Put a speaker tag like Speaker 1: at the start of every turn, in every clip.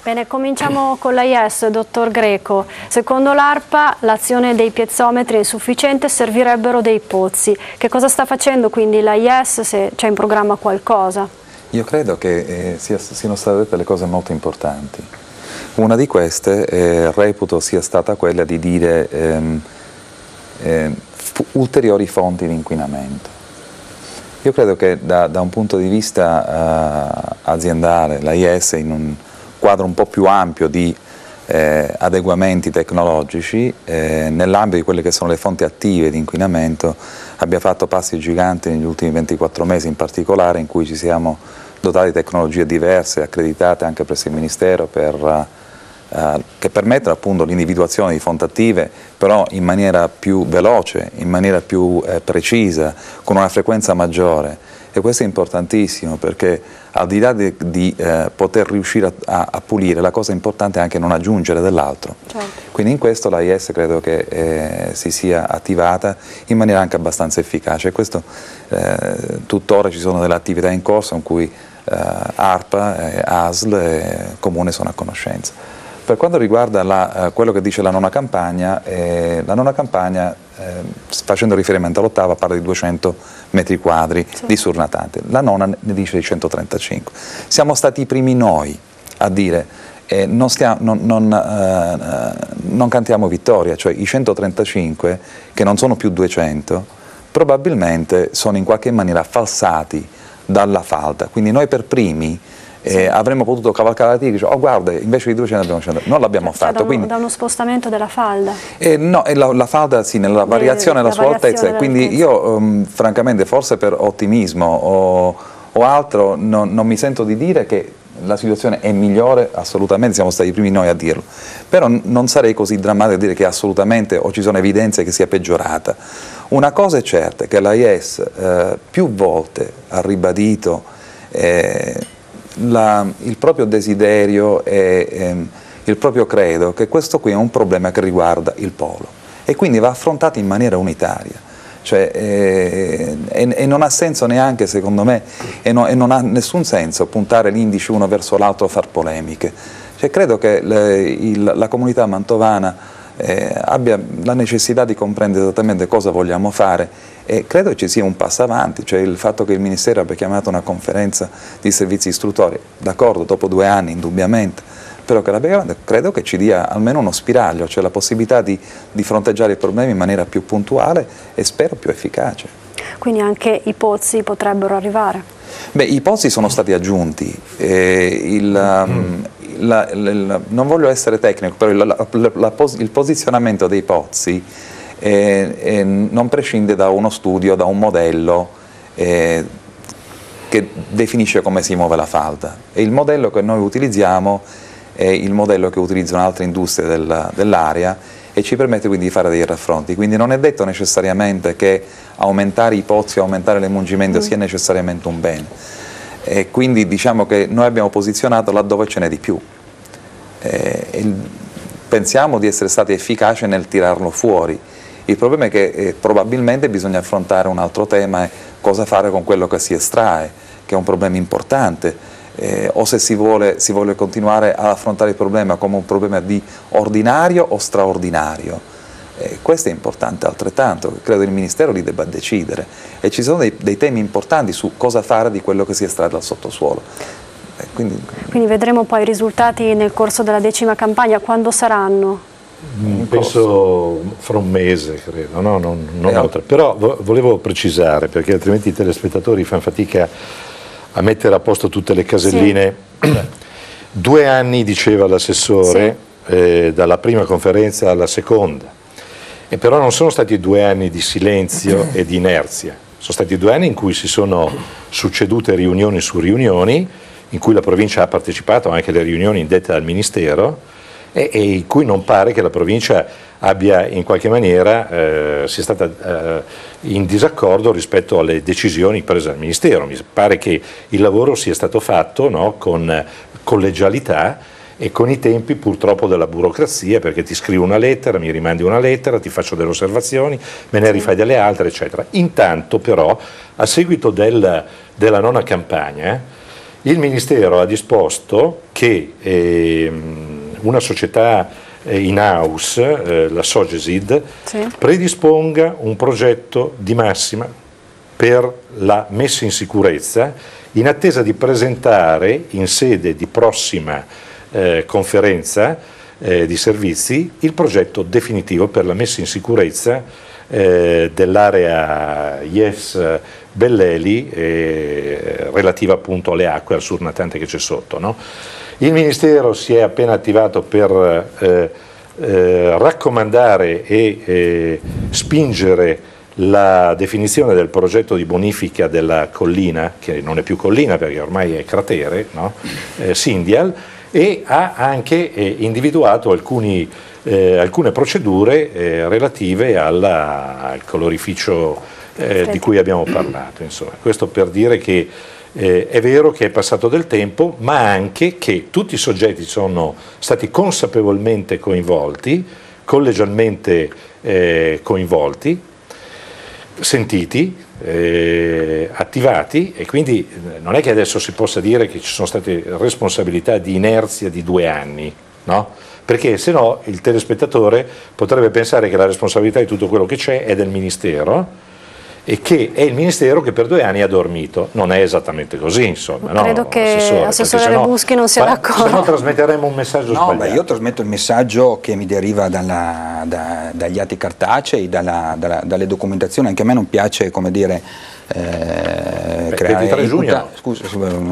Speaker 1: Bene, cominciamo con l'AIS, dottor Greco. Secondo l'ARPA l'azione dei piezometri è insufficiente, servirebbero dei pozzi. Che cosa sta facendo quindi l'AIS, se c'è in programma qualcosa?
Speaker 2: Io credo che siano state dette le cose molto importanti. Una di queste reputo sia stata quella di dire ulteriori fonti di inquinamento. Io credo che da un punto di vista aziendale l'AIS, in un quadro un po' più ampio di adeguamenti tecnologici, nell'ambito di quelle che sono le fonti attive di inquinamento, abbia fatto passi giganti negli ultimi 24 mesi in particolare, in cui ci siamo dotati di tecnologie diverse, accreditate anche presso il Ministero, che permettono appunto l'individuazione di fonti attive, però in maniera più veloce, in maniera più precisa, con una frequenza maggiore. E questo è importantissimo, perché al di là di poter riuscire a pulire, la cosa importante è anche non aggiungere dell'altro. Certo. Quindi in questo l'AIS credo che si sia attivata in maniera anche abbastanza efficace. E questo tuttora ci sono delle attività in corso in cui ARPA, ASL e Comune sono a conoscenza. Per quanto riguarda quello che dice la nona campagna, facendo riferimento all'ottava, parla di 200 metri quadri di surnatante, la nona ne dice di 135. Siamo stati i primi noi a dire non cantiamo vittoria, cioè i 135, che non sono più 200, probabilmente sono in qualche maniera falsati dalla falda, quindi noi per primi avremmo potuto cavalcare la tigre, oh guarda, invece di 200 abbiamo 100, non l'abbiamo fatto. Quindi
Speaker 1: da uno spostamento della falda?
Speaker 2: No, la falda sì, nella variazione della sua altezza, quindi io francamente forse per ottimismo o altro non mi sento di dire che la situazione è migliore, assolutamente, siamo stati i primi noi a dirlo, però non sarei così drammatico a dire che assolutamente o ci sono evidenze che sia peggiorata. Una cosa è certa, che l'AIS più volte ha ribadito il proprio desiderio e il proprio credo che questo qui è un problema che riguarda il polo e quindi va affrontato in maniera unitaria, cioè, e non ha senso neanche, secondo me, e non ha nessun senso puntare l'indice uno verso l'altro o far polemiche. Cioè, credo che la comunità mantovana abbia la necessità di comprendere esattamente cosa vogliamo fare, e credo che ci sia un passo avanti, cioè il fatto che il Ministero abbia chiamato una conferenza di servizi istruttori, d'accordo, dopo 2 anni indubbiamente, però che l'abbia chiamato, credo che ci dia almeno uno spiraglio, cioè la possibilità di fronteggiare i problemi in maniera più puntuale e spero più efficace.
Speaker 1: Quindi anche i pozzi potrebbero arrivare?
Speaker 2: Beh, i pozzi sono stati aggiunti, non voglio essere tecnico, però il posizionamento dei pozzi non prescinde da uno studio, da un modello che definisce come si muove la falda, e il modello che noi utilizziamo è il modello che utilizzano altre industrie dell'area e ci permette quindi di fare dei raffronti. Quindi non è detto necessariamente che aumentare i pozzi o aumentare l'emungimento sia necessariamente un bene, e quindi diciamo che noi abbiamo posizionato laddove ce n'è di più. Pensiamo di essere stati efficaci nel tirarlo fuori. Il problema è che probabilmente bisogna affrontare un altro tema, cosa fare con quello che si estrae, che è un problema importante, o se si vuole continuare ad affrontare il problema come un problema di ordinario o straordinario. Questo è importante altrettanto, credo che il Ministero li debba decidere, e ci sono dei temi importanti su cosa fare di quello che si estrae dal sottosuolo.
Speaker 1: Quindi vedremo poi i risultati nel corso della 10ª campagna. Quando saranno?
Speaker 3: Penso fra un mese, credo, no? non oltre. Però volevo precisare, perché altrimenti i telespettatori fanno fatica a mettere a posto tutte le caselline. Sì. 2 anni, diceva l'assessore, dalla prima conferenza alla seconda, e però non sono stati 2 anni di silenzio e di inerzia, sono stati 2 anni in cui si sono succedute riunioni su riunioni, in cui la provincia ha partecipato anche alle riunioni indette dal Ministero, e in cui non pare che la provincia abbia in qualche maniera sia stata in disaccordo rispetto alle decisioni prese dal Ministero. Mi pare che il lavoro sia stato fatto, no, con collegialità e con i tempi purtroppo della burocrazia, perché ti scrivo una lettera, mi rimandi una lettera, ti faccio delle osservazioni, me ne rifai delle altre, eccetera. Intanto però, a seguito della nona campagna, il Ministero ha disposto che una società in-house, la Sogesid,
Speaker 1: sì,
Speaker 3: predisponga un progetto di massima per la messa in sicurezza, in attesa di presentare in sede di prossima conferenza di servizi il progetto definitivo per la messa in sicurezza dell'area IES Belleli relativa appunto alle acque, al surnatante che c'è sotto, no? Il Ministero si è appena attivato per raccomandare e spingere la definizione del progetto di bonifica della collina, che non è più collina perché ormai è cratere, no? Sindial, e ha anche individuato alcune procedure relative al colorificio di cui abbiamo parlato. Insomma, questo per dire che è vero che è passato del tempo, ma anche che tutti i soggetti sono stati consapevolmente coinvolti, collegialmente coinvolti, sentiti, attivati, e quindi non è che adesso si possa dire che ci sono state responsabilità di inerzia di 2 anni, no? Perché se no il telespettatore potrebbe pensare che la responsabilità di tutto quello che c'è è del Ministero, e che è il Ministero che per 2 anni ha dormito. Non è esattamente così, insomma.
Speaker 1: Credo
Speaker 3: no,
Speaker 1: che l'assessore Rebuschi non sia d'accordo.
Speaker 3: Se no trasmetteremo un messaggio sbagliato.
Speaker 4: Io trasmetto il messaggio che mi deriva dagli atti cartacei, dalle documentazioni. Anche a me non piace, come dire, creare
Speaker 3: 23 giugno,
Speaker 4: scusa,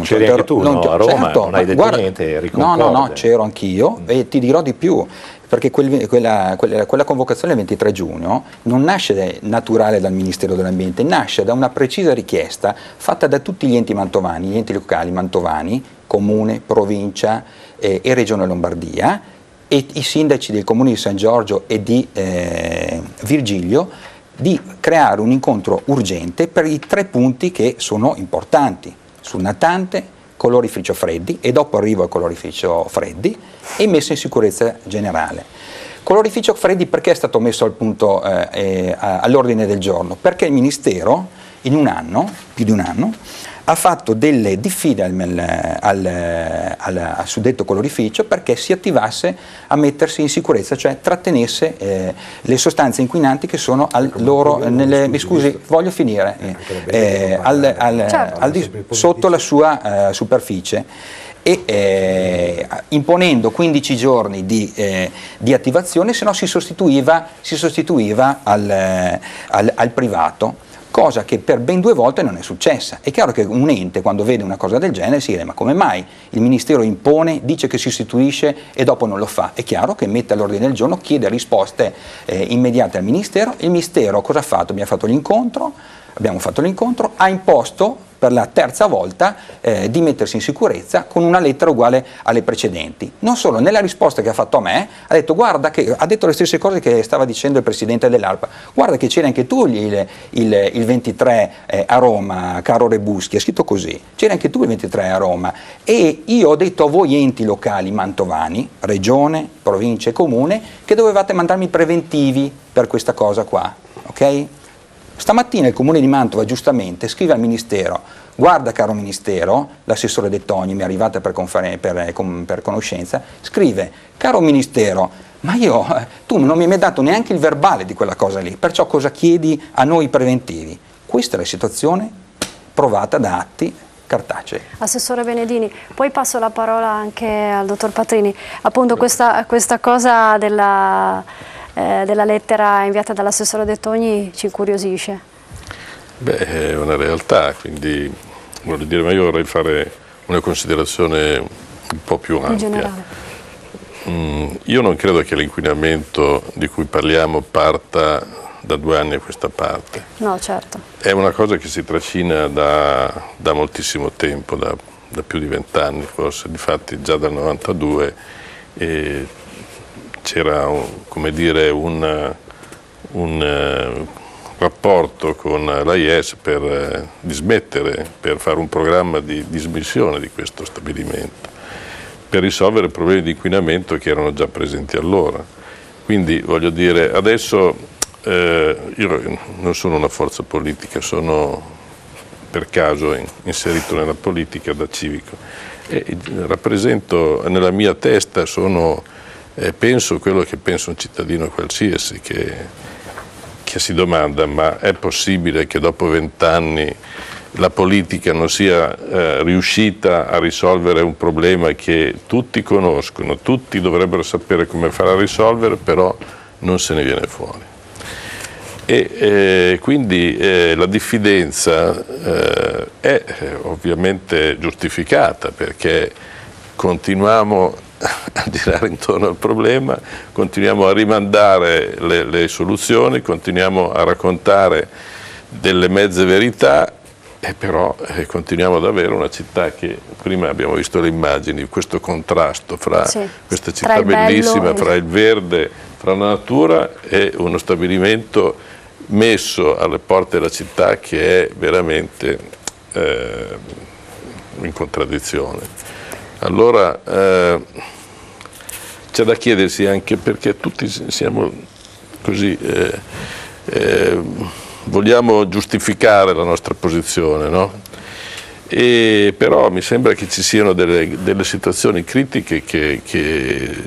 Speaker 3: c'eri anche tu, no? A Roma,
Speaker 4: certo,
Speaker 3: non hai detto niente, eri concorde.
Speaker 4: No, c'ero anch'io, e ti dirò di più, perché quella convocazione del 23 giugno non nasce naturale dal Ministero dell'Ambiente, nasce da una precisa richiesta fatta da tutti gli enti mantovani, gli enti locali mantovani, Comune, Provincia e Regione Lombardia, e i sindaci del Comune di San Giorgio e di Virgilio, di creare un incontro urgente per i 3 punti che sono importanti: sul natante, colorificio freddi, e dopo arrivo al colorificio freddi, e messa in sicurezza generale. Colorificio freddi perché è stato messo al punto all'ordine del giorno? Perché il Ministero in un anno, più di un anno, ha fatto delle diffide al suddetto colorificio perché si attivasse a mettersi in sicurezza, cioè trattenesse le sostanze inquinanti che sono scusi, voglio finire, sotto la sua superficie, e imponendo 15 giorni di attivazione, se no si sostituiva al privato. Cosa che per ben 2 volte non è successa. È chiaro che un ente, quando vede una cosa del genere, si dice: ma come mai il Ministero impone, dice che si istituisce e dopo non lo fa? È chiaro che mette all'ordine del giorno, chiede risposte immediate al Ministero. Il Ministero cosa ha fatto? Abbiamo fatto l'incontro, ha imposto per la 3ª volta di mettersi in sicurezza con una lettera uguale alle precedenti. Non solo, nella risposta che ha fatto a me ha detto: guarda che ha detto le stesse cose che stava dicendo il Presidente dell'ARPA, guarda che c'era anche tu il 23 a Roma, caro Rebuschi, è scritto così, c'era anche tu il 23 a Roma, e io ho detto a voi enti locali mantovani, Regione, Provincia e Comune, che dovevate mandarmi preventivi per questa cosa qua, ok? Stamattina il Comune di Mantova giustamente scrive al Ministero: guarda caro Ministero, l'assessore De Togni mi è arrivata per conoscenza, scrive: caro Ministero, ma tu non mi hai mai dato neanche il verbale di quella cosa lì, perciò cosa chiedi a noi preventivi? Questa è la situazione provata da atti cartacei.
Speaker 1: Assessore Benedini, poi passo la parola anche al dottor Patrini. Appunto questa cosa della lettera inviata dall'assessore De Togni ci incuriosisce.
Speaker 5: Beh, è una realtà, quindi voglio dire, ma io vorrei fare una considerazione un po' più ampia. In generale. Io non credo che l'inquinamento di cui parliamo parta da 2 anni a questa parte.
Speaker 1: No, certo.
Speaker 5: È una cosa che si trascina da moltissimo tempo, da più di 20 anni forse, difatti già dal 92 c'era un rapporto con l'AIS per dismettere, per fare un programma di dismissione di questo stabilimento, per risolvere problemi di inquinamento che erano già presenti allora. Quindi voglio dire, adesso io non sono una forza politica, sono per caso inserito nella politica da civico. E rappresento, nella mia testa penso quello che pensa un cittadino qualsiasi che si domanda: ma è possibile che dopo 20 anni la politica non sia riuscita a risolvere un problema che tutti conoscono, tutti dovrebbero sapere come fare a risolvere, però non se ne viene fuori? E quindi la diffidenza è ovviamente giustificata, perché continuiamo a girare intorno al problema, continuiamo a rimandare le soluzioni, continuiamo a raccontare delle mezze verità, e però continuiamo ad avere una città che, prima abbiamo visto le immagini, questo contrasto fra questa città bellissima, fra il verde, fra la natura, e uno stabilimento messo alle porte della città che è veramente in contraddizione. Allora c'è da chiedersi anche perché tutti siamo così, vogliamo giustificare la nostra posizione, no? Però mi sembra che ci siano delle situazioni critiche che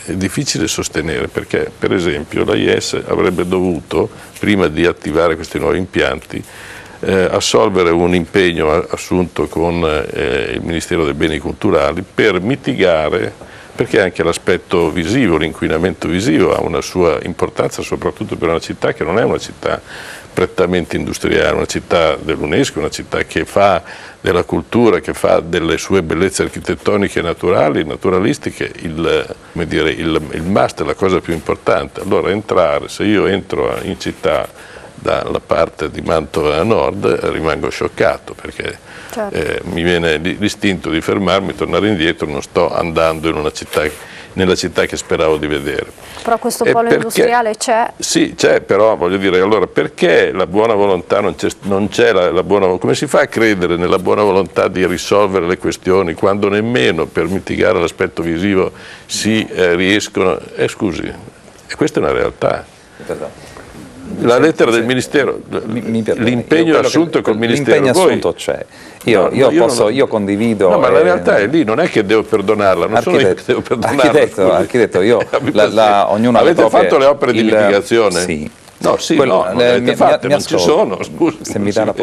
Speaker 5: è difficile sostenere, perché per esempio l'AIS avrebbe dovuto, prima di attivare questi nuovi impianti, assolvere un impegno assunto con il Ministero dei Beni Culturali per mitigare, perché anche l'aspetto visivo, l'inquinamento visivo ha una sua importanza, soprattutto per una città che non è una città prettamente industriale, una città dell'UNESCO, una città che fa della cultura, che fa delle sue bellezze architettoniche naturali, naturalistiche, il must è la cosa più importante. Allora se io entro in città dalla parte di Mantova a nord, rimango scioccato, perché mi viene l'istinto di fermarmi, tornare indietro, non sto andando nella città che speravo di vedere.
Speaker 1: Però questo polo industriale c'è?
Speaker 5: Sì, c'è, però voglio dire, allora perché la buona volontà non c'è la buona volontà? Come si fa a credere nella buona volontà di risolvere le questioni quando nemmeno per mitigare l'aspetto visivo si riescono? Scusi, questa è una realtà. La lettera del Ministero, l'impegno assunto col Ministero.
Speaker 2: L'impegno assunto c'è. Io condivido.
Speaker 5: No, ma la realtà è lì, non è che devo perdonarla, non sono io che devo perdonarla.
Speaker 2: Architetto, ognuno
Speaker 5: avete fatto le opere di mitigazione?
Speaker 2: Sì.
Speaker 5: No, sì, avete fatte, non ci sono, scusi.
Speaker 2: Se mi dà la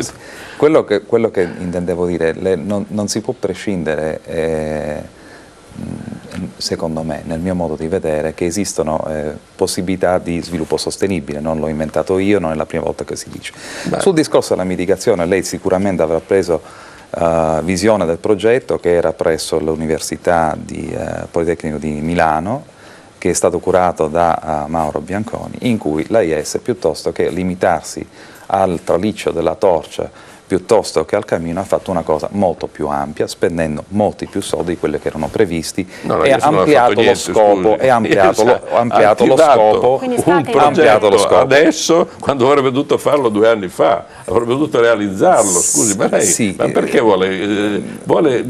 Speaker 2: quello che intendevo dire, non si può prescindere, secondo me, nel mio modo di vedere, che esistono possibilità di sviluppo sostenibile. Non l'ho inventato io, non è la prima volta che si dice. Sul discorso della mitigazione, lei sicuramente avrà preso visione del progetto che era presso l'Università Politecnico di Milano, che è stato curato da Mauro Bianconi, in cui l'AIS, piuttosto che limitarsi al traliccio della torcia piuttosto che al cammino, ha fatto una cosa molto più ampia, spendendo molti più soldi di quelli che erano previsti, e ha ampliato lo scopo,
Speaker 5: adesso, quando avrebbe dovuto farlo 2 anni fa, avrebbe dovuto realizzarlo. Scusi, ma lei ma perché vuole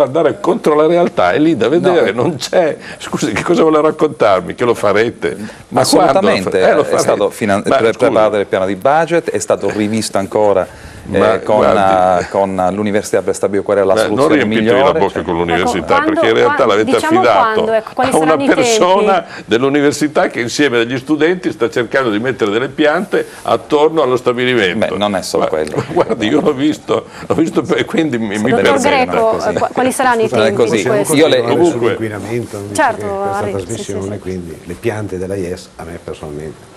Speaker 5: andare contro la realtà? È lì da vedere, non c'è. Scusi, che cosa vuole raccontarmi? Che lo farete? Ma
Speaker 2: assolutamente, è stato preparato il piano di budget, è stato rivisto ancora con l'Università per stabilire qual era la soluzione migliore.
Speaker 5: Non riempitevi la bocca con l'università, perché in realtà l'avete affidato a una persona dell'università che insieme agli studenti sta cercando di mettere delle piante attorno allo stabilimento.
Speaker 2: Non è solo quello.
Speaker 5: Guardi, io l'ho visto e quindi mi
Speaker 1: Dottor Greco, quali saranno i tempi di questo?
Speaker 3: Sull'inquinamento,
Speaker 1: certo,
Speaker 3: questa trasmissione, quindi le piante della IES a me personalmente